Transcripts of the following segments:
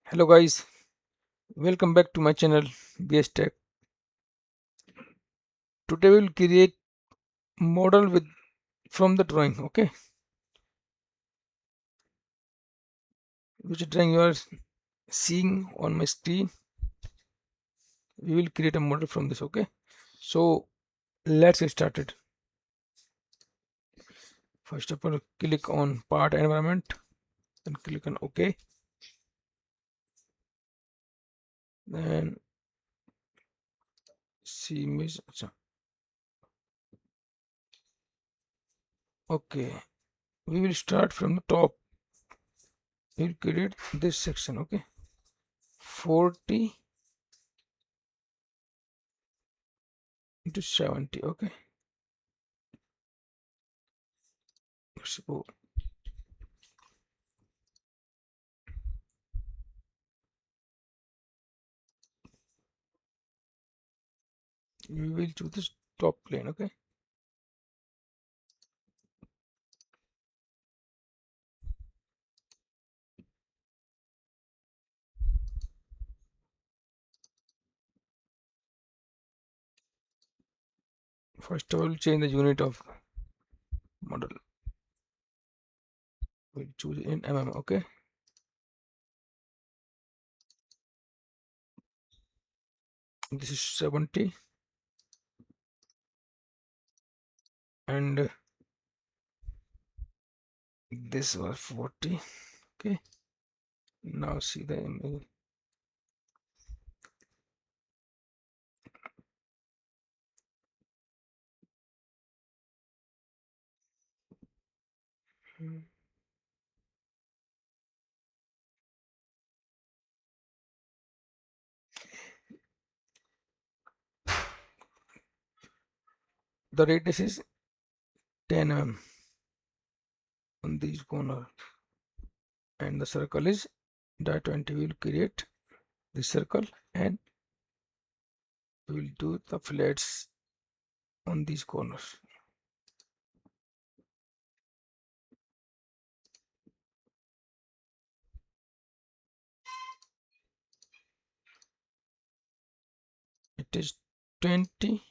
Hello guys, welcome back to my channel BS Tech. Today we will create model with from the drawing, okay? Which drawing you are seeing on my screen. We will create a model from this, okay? So let's get started. First of all, click on part environment, then click on OK. Then see image. Okay, we will start from the top. We will create this section, okay? 40 into 70, okay? Let's go. We will choose this top plane, okay? First of all, we'll change the unit of model. We'll choose in mm, okay? This is 70 and this was 40, okay? Now see the image. The radius is 10 mm on this corner and the circle is -20. We will create this circle and we will do the flats on these corners. It is 20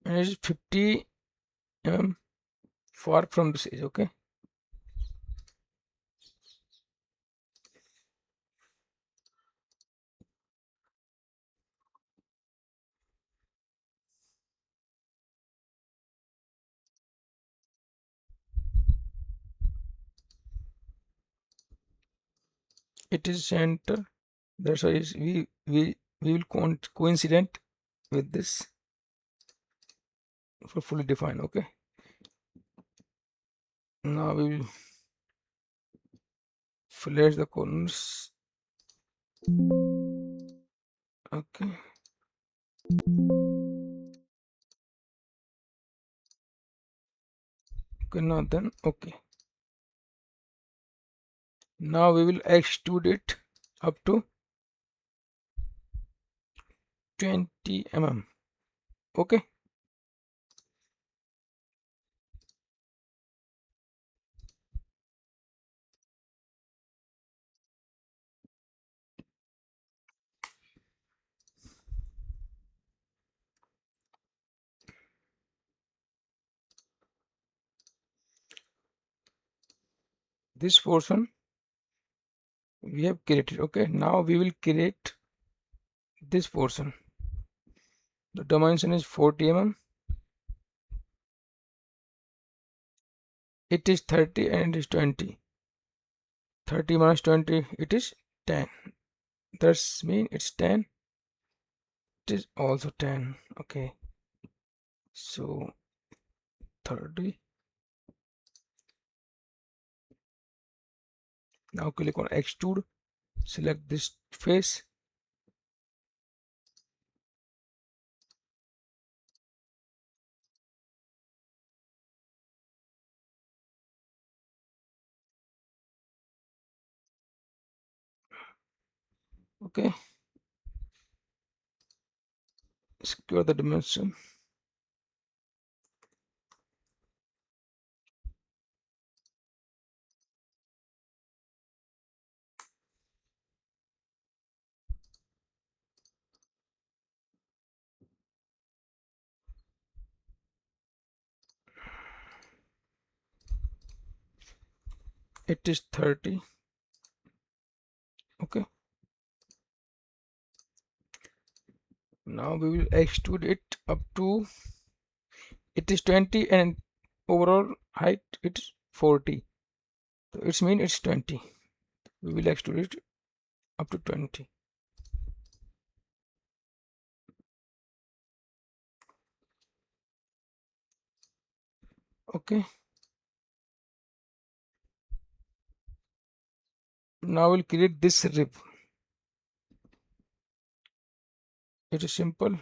and it is 50 mm far from this edge, okay? It is center. That's why we will coincident with this for fully defined, okay? Now we will flash the corners, okay? Okay, now then, okay. Now we will extrude it up to 20 mm, okay? This portion we have created, okay? Now we will create this portion. The dimension is 40 mm. It is 30 and it is 20. 30 minus 20, it is 10. That's mean it's 10. It is also 10, okay? So 30. Now click on extrude, select this face, okay? secure the dimension. It is 30. Okay, now we will extrude it up to, it is 20 and overall height it's 40, so it's mean it's 20. We will extrude it up to 20. Okay, now we'll create this rib. It is simple.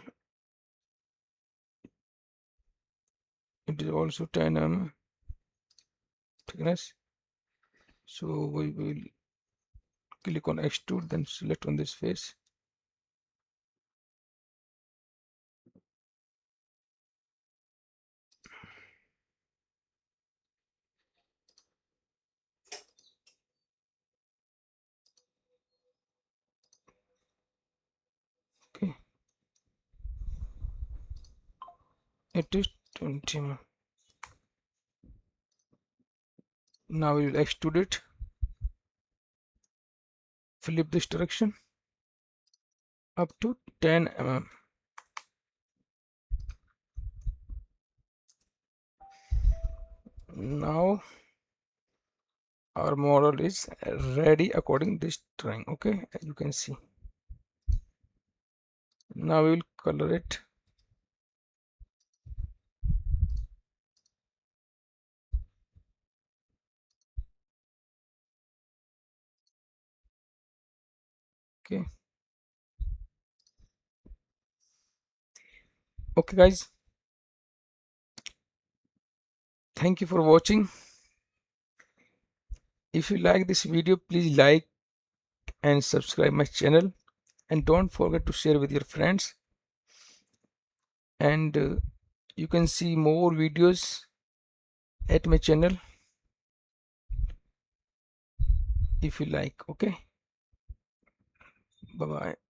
It is also 10 mm thickness. So we will click on extrude, then select on this face. Okay, it is 20 mm. Now we will extrude it. Flip this direction up to 10 mm. Now our model is ready according this drawing. Okay, as you can see. Now we will color it. Okay, okay guys, thank you for watching. If you like this video, please like and subscribe my channel, and don't forget to share with your friends. And you can see more videos at my channel if you like. Okay, bye bye.